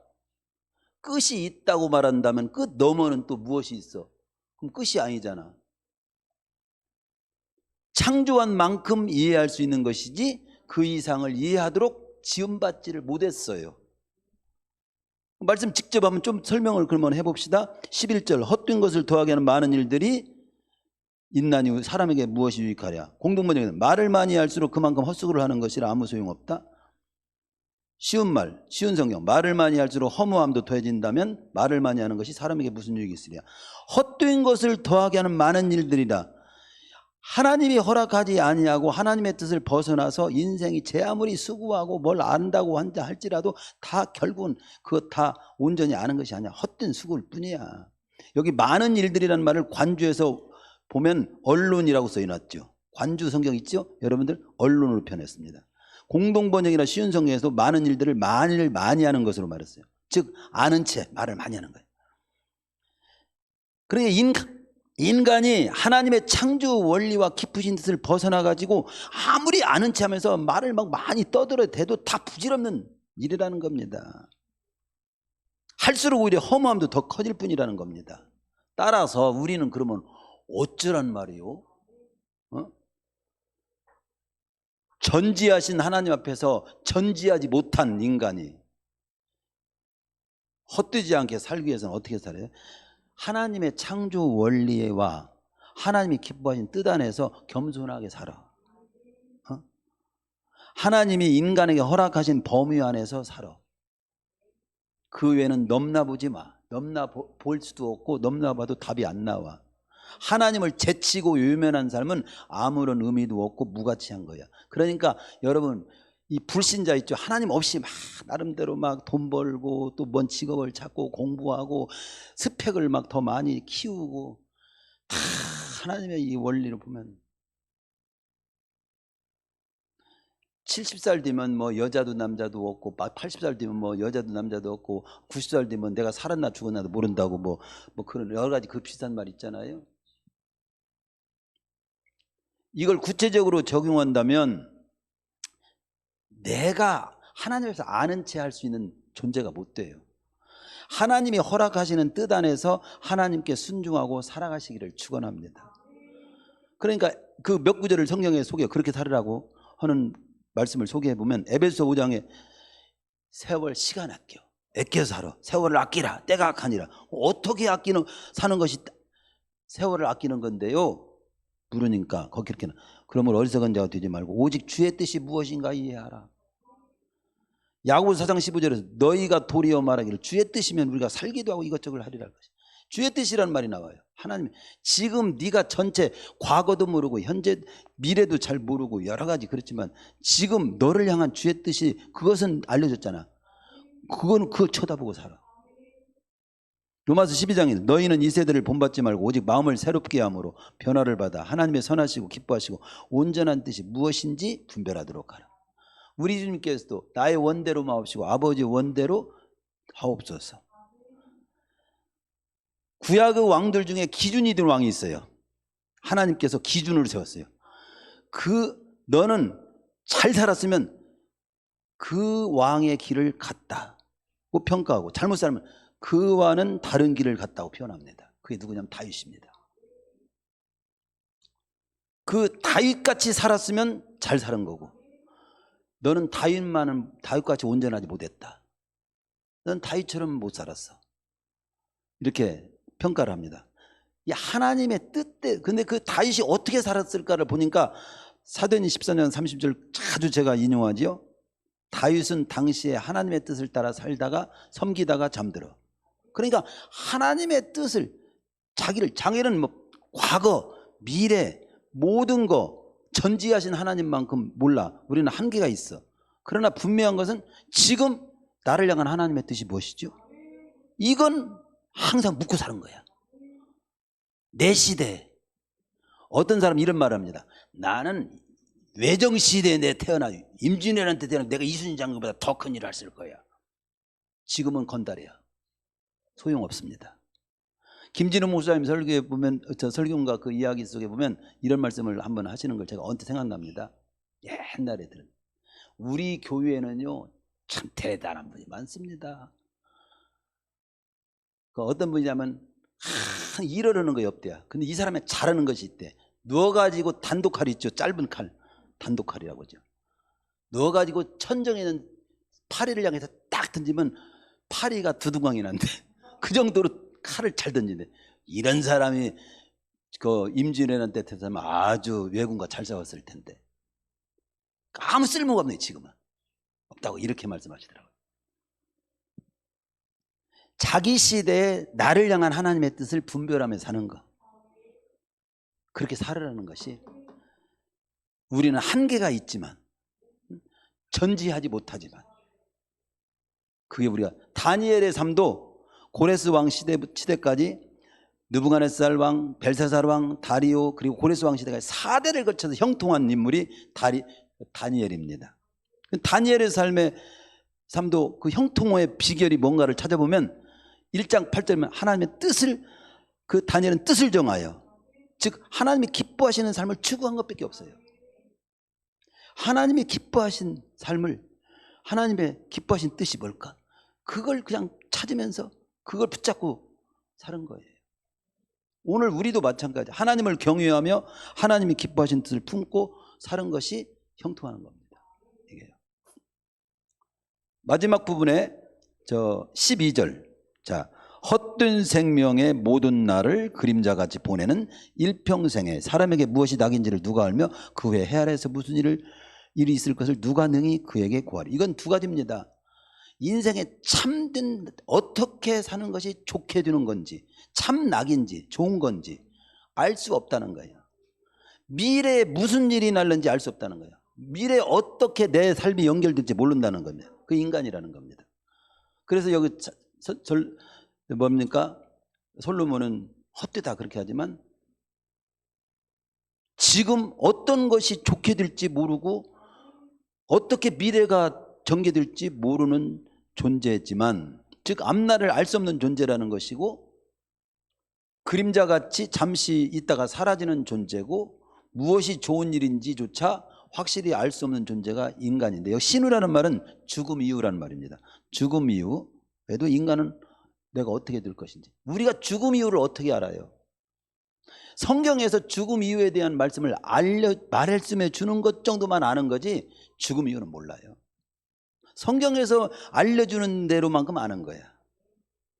끝이 있다고 말한다면 끝 너머는 또 무엇이 있어? 그럼 끝이 아니잖아. 창조한 만큼 이해할 수 있는 것이지 그 이상을 이해하도록 지음받지를 못했어요. 말씀 직접 한번 좀 설명을 그러면 해봅시다. 11절 헛된 것을 더하게 하는 많은 일들이 있나니 사람에게 무엇이 유익하랴. 공동번역에는 말을 많이 할수록 그만큼 헛수고를 하는 것이라 아무 소용없다. 쉬운 말, 쉬운 성경. 말을 많이 할수록 허무함도 더해진다면 말을 많이 하는 것이 사람에게 무슨 유익이 있으랴. 헛된 것을 더하게 하는 많은 일들이라. 하나님이 허락하지 아니하고 하나님의 뜻을 벗어나서 인생이 제 아무리 수고하고 뭘 안다고 한다 할지라도 다 결국은 그것 다 온전히 아는 것이 아니야. 헛된 수고일 뿐이야. 여기 많은 일들이라는 말을 관주에서 보면 언론이라고 써놨죠. 관주 성경 있죠? 여러분들 언론으로 표현했습니다. 공동번역이나 쉬운 성경에서 많은 일들을 많이 하는 것으로 말했어요. 즉 아는 채 말을 많이 하는 거예요. 그러니까 인간이 하나님의 창조 원리와 깊으신 뜻을 벗어나 가지고 아무리 아는 체 하면서 말을 막 많이 떠들어대도 다 부질없는 일이라는 겁니다. 할수록 오히려 허무함도 더 커질 뿐이라는 겁니다. 따라서 우리는 그러면 어쩌란 말이요? 전지하신 하나님 앞에서 전지하지 못한 인간이 헛되지 않게 살기 위해서는 어떻게 살아요? 하나님의 창조 원리와 하나님이 기뻐하신 뜻 안에서 겸손하게 살아. 하나님이 인간에게 허락하신 범위 안에서 살아. 그 외에는 넘나보지 마. 넘나볼 수도 없고 넘나봐도 답이 안 나와. 하나님을 제치고 외면한 삶은 아무런 의미도 없고 무가치한 거야. 그러니까 여러분 이 불신자 있죠. 하나님 없이 막 나름대로 막 돈 벌고 또 뭔 직업을 찾고 공부하고 스펙을 막 더 많이 키우고 다 하나님의 이 원리를 보면 70살 되면 뭐 여자도 남자도 없고 80살 되면 뭐 여자도 남자도 없고 90살 되면 내가 살았나 죽었나도 모른다고 뭐 그런 여러 가지 그 비슷한 말 있잖아요. 이걸 구체적으로 적용한다면 내가 하나님에서 아는 채 할 수 있는 존재가 못 돼요. 하나님이 허락하시는 뜻 안에서 하나님께 순종하고 살아가시기를 축원합니다. 그러니까 그 몇 구절을 성경에 소개 그렇게 살으라고 하는 말씀을 소개해 보면 에베소 5장에 세월 시간 아껴 살아. 세월을 아끼라. 때가 악하니라. 어떻게 사는 것이 세월을 아끼는 건데요? 물으니까 거기 이렇게 그러므로 어리석은 자가 되지 말고 오직 주의 뜻이 무엇인가 이해하라. 야고보서 4장 15절에서 너희가 도리어 말하기를 주의 뜻이면 우리가 살기도 하고 이것저것 하리라 할 것이. 주의 뜻이라는 말이 나와요. 하나님 지금 네가 전체 과거도 모르고 현재 미래도 잘 모르고 여러 가지 그렇지만 지금 너를 향한 주의 뜻이 그것은 알려졌잖아. 그건 그거 쳐다보고 살아. 로마서 12장에 너희는 이 세대를 본받지 말고 오직 마음을 새롭게 함으로 변화를 받아 하나님의 선하시고 기뻐하시고 온전한 뜻이 무엇인지 분별하도록 하라. 우리 주님께서도 나의 원대로 마옵시고 아버지 원대로 하옵소서. 구약의 왕들 중에 기준이 된 왕이 있어요. 하나님께서 기준을 세웠어요. 너는 잘 살았으면 그 왕의 길을 갔다고 평가하고 잘못 살면 그와는 다른 길을 갔다고 표현합니다. 그게 누구냐면 다윗입니다. 그 다윗같이 살았으면 잘 사는 거고 너는 다윗같이 온전하지 못했다. 넌 다윗처럼 못 살았어. 이렇게 평가를 합니다. 이 하나님의 뜻대 근데 그 다윗이 어떻게 살았을까를 보니까 사도행전 14장 30절 자주 제가 인용하지요. 다윗은 당시에 하나님의 뜻을 따라 살다가 섬기다가 잠들어. 그러니까 하나님의 뜻을 자기는 뭐 과거, 미래 모든 거 전지하신 하나님만큼 몰라. 우리는 한계가 있어. 그러나 분명한 것은 지금 나를 향한 하나님의 뜻이 무엇이죠? 이건 항상 묻고 사는 거야. 내 시대에. 어떤 사람 이런 말을 합니다. 나는 외정시대에 내 태어나 임진왜란때 태어나 내가 이순신 장군보다 더 큰 일을 했을 거야. 지금은 건달이야. 소용없습니다. 김진우 목사님 설교에 보면, 저 설교인가 그 이야기 속에 보면 이런 말씀을 한번 하시는 걸 제가 언뜻 생각납니다. 옛날에 들은 우리 교회는요 참 대단한 분이 많습니다. 그 어떤 분이냐면 일하려는 거 없대요. 근데 이 사람이 잘하는 것이 있대. 누워가지고 단독칼 있죠. 짧은 칼, 단독칼이라고 하죠. 누워가지고 천정에 있는 파리를 향해서 딱 던지면 파리가 두둥강이 난대. 그 정도로 칼을 잘 던진대. 이런 사람이 그 임진왜란 때 태어나면 아주 왜군과 잘 싸웠을 텐데 아무 쓸모가 없네. 지금은 없다고 이렇게 말씀하시더라고요. 자기 시대에 나를 향한 하나님의 뜻을 분별하며 사는 거, 그렇게 살으라는 것이, 우리는 한계가 있지만 전지하지 못하지만, 그게 우리가 다니엘의 삶도 고레스 왕 시대까지 느부갓네살 왕, 벨사살 왕, 다리오, 그리고 고레스 왕 시대까지 4대를 거쳐서 형통한 인물이 다니엘입니다. 다니엘의 삶의 삶도 그 형통의 비결이 뭔가를 찾아보면 1장 8절에 하나님의 뜻을, 그 다니엘은 뜻을 정하여, 즉 하나님이 기뻐하시는 삶을 추구한 것밖에 없어요. 하나님이 기뻐하신 삶을, 하나님의 기뻐하신 뜻이 뭘까? 그걸 그냥 찾으면서 그걸 붙잡고 사는 거예요. 오늘 우리도 마찬가지. 하나님을 경외하며 하나님이 기뻐하신 뜻을 품고 사는 것이 형통하는 겁니다. 이게요. 마지막 부분에 저 12절. 자, 헛된 생명의 모든 날을 그림자같이 보내는 일평생에 사람에게 무엇이 낙인지를 누가 알며 그 후에 해 아래에서 무슨 일이 있을 것을 누가 능히 그에게 구하리. 이건 두 가지입니다. 인생에 참된 어떻게 사는 것이 좋게 되는 건지, 참 낙인지 좋은 건지 알 수 없다는 거예요. 미래에 무슨 일이 날는지 알 수 없다는 거예요. 미래에 어떻게 내 삶이 연결될지 모른다는 겁니다. 그 인간이라는 겁니다. 그래서 여기 뭡니까? 솔로몬은 헛되다 그렇게 하지만 지금 어떤 것이 좋게 될지 모르고 어떻게 미래가 전개될지 모르는 존재지만, 즉 앞날을 알 수 없는 존재라는 것이고, 그림자같이 잠시 있다가 사라지는 존재고, 무엇이 좋은 일인지조차 확실히 알 수 없는 존재가 인간인데요. 신우라는 말은 죽음 이후라는 말입니다. 죽음 이후에도 인간은 내가 어떻게 될 것인지, 우리가 죽음 이후를 어떻게 알아요? 성경에서 죽음 이후에 대한 말씀을 말씀해 주는 것 정도만 아는 거지 죽음 이후는 몰라요. 성경에서 알려주는 대로만큼 아는 거야.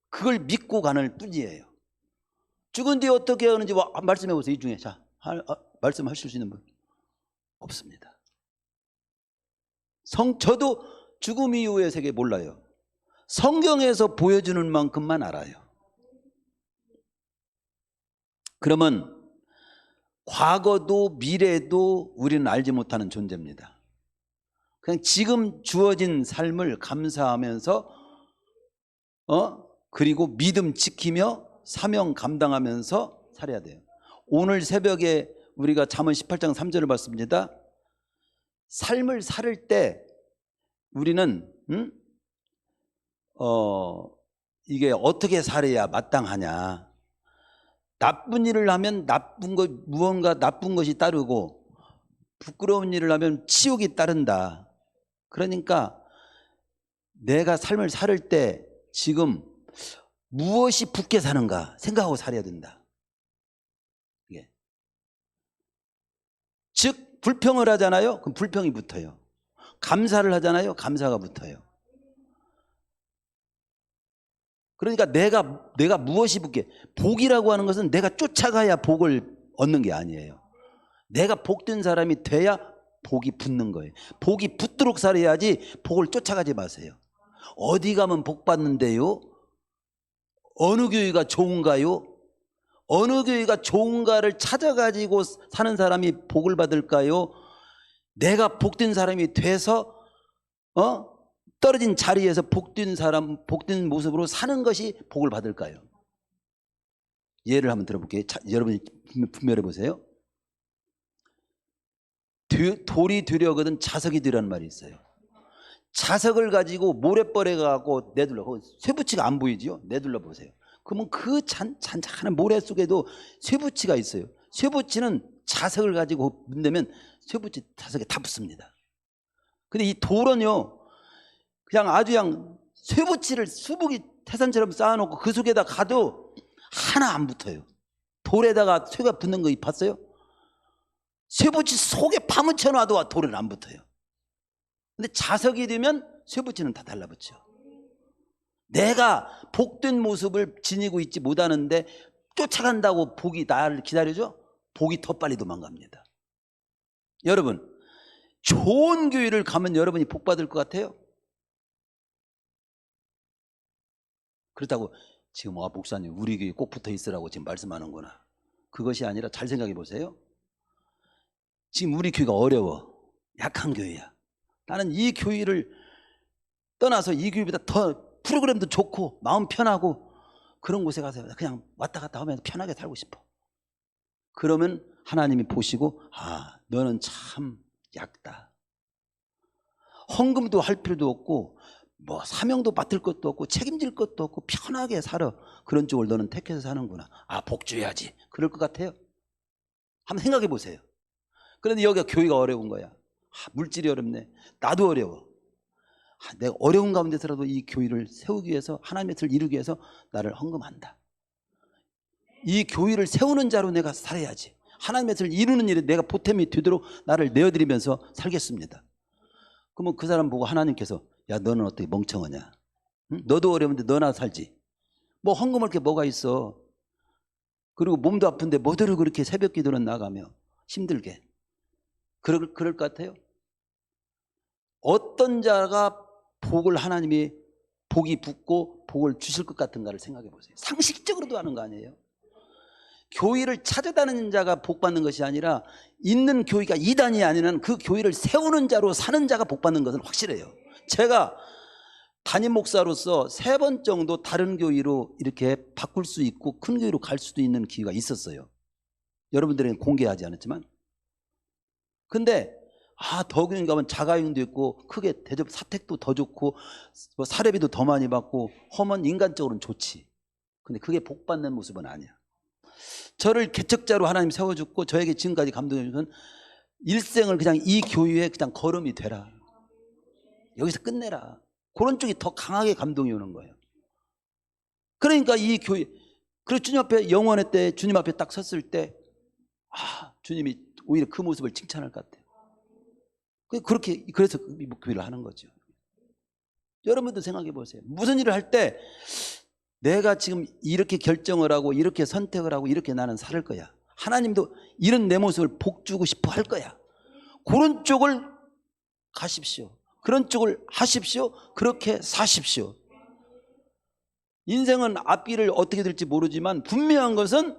그걸 믿고 가는 뿐이에요. 죽은 뒤에 어떻게 하는지 말씀해 보세요. 이 중에 자, 말씀하실 수 있는 분 없습니다. 저도 죽음 이후의 세계 몰라요. 성경에서 보여주는 만큼만 알아요. 그러면 과거도 미래도 우리는 알지 못하는 존재입니다. 그냥 지금 주어진 삶을 감사하면서 그리고 믿음 지키며 사명 감당하면서 살아야 돼요. 오늘 새벽에 우리가 잠언 18장 3절을 봤습니다. 삶을 살 때 우리는 이게 어떻게 살아야 마땅하냐. 나쁜 일을 하면 무언가 나쁜 것이 따르고, 부끄러운 일을 하면 치욕이 따른다. 그러니까 내가 삶을 살 때 지금 무엇이 붙게 사는가 생각하고 살아야 된다. 이게. 즉 불평을 하잖아요. 그럼 불평이 붙어요. 감사를 하잖아요. 감사가 붙어요. 그러니까 내가 무엇이 붙게, 복이라고 하는 것은 내가 쫓아가야 복을 얻는 게 아니에요. 내가 복된 사람이 돼야 복이 붙는 거예요. 복이 붙도록 살아야지 복을 쫓아가지 마세요. 어디 가면 복 받는데요? 어느 교회가 좋은가요? 어느 교회가 좋은가를 찾아가지고 사는 사람이 복을 받을까요? 내가 복된 사람이 돼서 떨어진 자리에서 복된 모습으로 사는 것이 복을 받을까요? 예를 한번 들어볼게요. 여러분이 분별해 보세요. 돌이 되려거든 자석이 되라는 말이 있어요. 자석을 가지고 모래벌에 가고 내둘러, 쇠붙이가 안 보이지요? 내둘러 보세요. 그러면 그 잔잔한 모래 속에도 쇠붙이가 있어요. 쇠붙이는 자석을 가지고 문대면 쇠붙이 자석에 다 붙습니다. 근데 이 돌은요, 그냥 아주 그냥 쇠붙이를 수북이 태산처럼 쌓아놓고 그 속에다 가도 하나 안 붙어요. 돌에다가 쇠가 붙는 거 봤어요? 쇠붙이 속에 파묻혀 놔도 돌은 안 붙어요. 근데 자석이 되면 쇠붙이는 다 달라붙죠. 내가 복된 모습을 지니고 있지 못하는데 쫓아간다고 복이 나를 기다려줘? 복이 더 빨리 도망갑니다. 여러분, 좋은 교회를 가면 여러분이 복 받을 것 같아요? 그렇다고 지금 목사님 우리 교회 꼭 붙어 있으라고 지금 말씀하는구나. 그것이 아니라 잘 생각해 보세요. 지금 우리 교회가 어려워. 약한 교회야. 나는 이 교회를 떠나서 이 교회보다 더 프로그램도 좋고 마음 편하고 그런 곳에 가서 그냥 왔다 갔다 하면서 편하게 살고 싶어. 그러면 하나님이 보시고 너는 참 얕다. 헌금도 할 필요도 없고 뭐 사명도 맡을 것도 없고 책임질 것도 없고 편하게 살아. 그런 쪽을 너는 택해서 사는구나. 복주해야지. 그럴 것 같아요? 한번 생각해 보세요. 그런데 여기가 교회가 어려운 거야. 물질이 어렵네. 나도 어려워. 내가 어려운 가운데서라도 이 교회를 세우기 위해서 하나님의 뜻을 이루기 위해서 나를 헌금한다. 이 교회를 세우는 자로 내가 살아야지. 하나님의 뜻을 이루는 일에 내가 보탬이 되도록 나를 내어드리면서 살겠습니다. 그러면 그 사람 보고 하나님께서 야 너는 어떻게 멍청하냐? 응? 너도 어려운데 너나 살지. 뭐 헌금할 게 뭐가 있어. 그리고 몸도 아픈데 뭐대로 그렇게 새벽 기도는 나가며 힘들게. 그럴 것 같아요? 어떤 자가 하나님이 복이 붙고 복을 주실 것 같은가를 생각해 보세요. 상식적으로도 하는 거 아니에요? 교회를 찾아다니는 자가 복 받는 것이 아니라 있는 교회가 이단이 아니면 그 교회를 세우는 자로 사는 자가 복 받는 것은 확실해요. 제가 담임 목사로서 3번 정도 다른 교회로 이렇게 바꿀 수 있고 큰 교회로 갈 수도 있는 기회가 있었어요. 여러분들에게는 공개하지 않았지만. 근데 더 교회 가면 자가용도 있고 크게 대접 사택도 더 좋고 뭐 사례비도 더 많이 받고 하면 인간적으로는 좋지. 근데 그게 복 받는 모습은 아니야. 저를 개척자로 하나님 세워줬고 저에게 지금까지 감동해 주신 일생을 그냥 이 교회에 그냥 걸음이 되라. 여기서 끝내라. 그런 쪽이 더 강하게 감동이 오는 거예요. 그러니까 이 교회, 그리고 주님 앞에 영원의 때 주님 앞에 딱 섰을 때 주님이 오히려 그 모습을 칭찬할 것 같아요. 그래서 교회를 하는 거죠. 여러분도 생각해 보세요. 무슨 일을 할 때 내가 지금 이렇게 결정을 하고 이렇게 선택을 하고 이렇게 나는 살 거야. 하나님도 이런 내 모습을 복 주고 싶어 할 거야. 그런 쪽을 가십시오. 그런 쪽을 하십시오. 그렇게 사십시오. 인생은 앞길을 어떻게 될지 모르지만 분명한 것은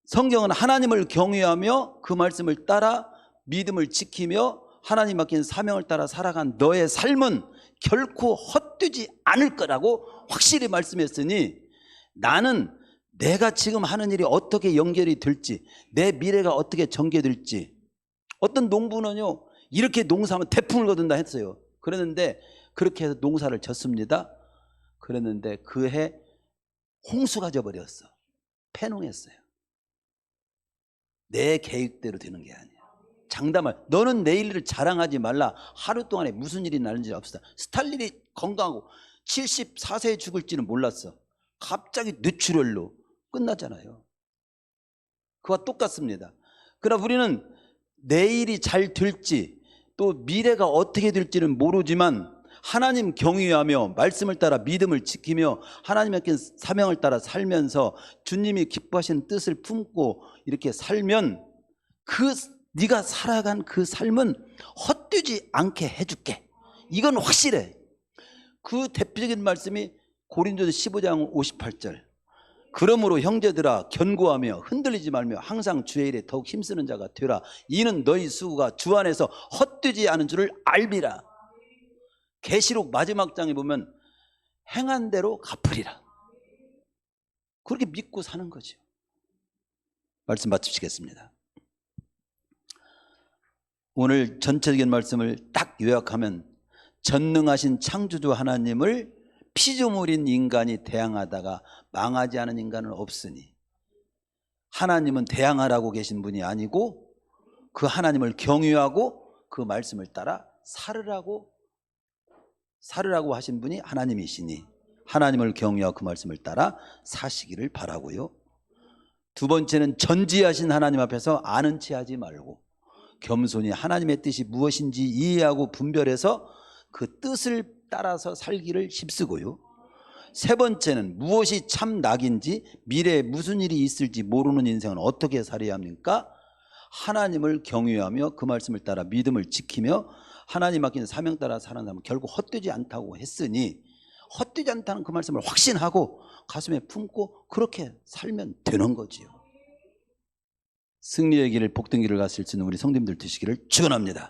성경은 하나님을 경외하며 그 말씀을 따라 믿음을 지키며 하나님 맡긴 사명을 따라 살아간 너의 삶은 결코 헛되지 않을 거라고 확실히 말씀했으니 나는 내가 지금 하는 일이 어떻게 연결이 될지 내 미래가 어떻게 전개될지 어떤 농부는요 이렇게 농사하면 태풍을 거둔다 했어요. 그랬는데 그렇게 해서 농사를 졌습니다. 그랬는데 그 해 홍수가 져버렸어. 패농했어요. 내 계획대로 되는 게 아니야. 장담할 너는 내일을 자랑하지 말라. 하루 동안에 무슨 일이 나는지 없어. 스탈린이 건강하고 74세에 죽을지는 몰랐어. 갑자기 뇌출혈로 끝나잖아요. 그와 똑같습니다. 그러나 우리는 내일이 잘 될지 또 미래가 어떻게 될지는 모르지만 하나님 경외하며 말씀을 따라 믿음을 지키며 하나님께 사명을 따라 살면서 주님이 기뻐하시는 뜻을 품고 이렇게 살면 그 네가 살아간 그 삶은 헛되지 않게 해줄게. 이건 확실해. 그 대표적인 말씀이 고린도서 15장 58절. 그러므로 형제들아 견고하며 흔들리지 말며 항상 주의 일에 더욱 힘쓰는 자가 되라. 이는 너희 수고가 주 안에서 헛되지 않은 줄을 알미라. 계시록 마지막 장에 보면 행한 대로 갚으리라. 그렇게 믿고 사는 거죠. 말씀 마치겠습니다. 오늘 전체적인 말씀을 딱 요약하면 전능하신 창조주 하나님을 피조물인 인간이 대항하다가 망하지 않은 인간은 없으니 하나님은 대항하라고 계신 분이 아니고 그 하나님을 경유하고 그 말씀을 따라 살으라고 하신 분이 하나님이시니 하나님을 경유하고 그 말씀을 따라 사시기를 바라고요. 두 번째는 전지하신 하나님 앞에서 아는 체 하지 말고 겸손히 하나님의 뜻이 무엇인지 이해하고 분별해서 그 뜻을 따라서 살기를 힘쓰고요. 세 번째는 무엇이 참 낙인지 미래에 무슨 일이 있을지 모르는 인생은 어떻게 살아야 합니까? 하나님을 경외하며 그 말씀을 따라 믿음을 지키며 하나님 맡긴 사명 따라 사는 사람은 결국 헛되지 않다고 했으니 헛되지 않다는 그 말씀을 확신하고 가슴에 품고 그렇게 살면 되는 거지요. 승리의 길을 복된 길을 갔을 수 있는 우리 성도님들 되시기를 축원합니다.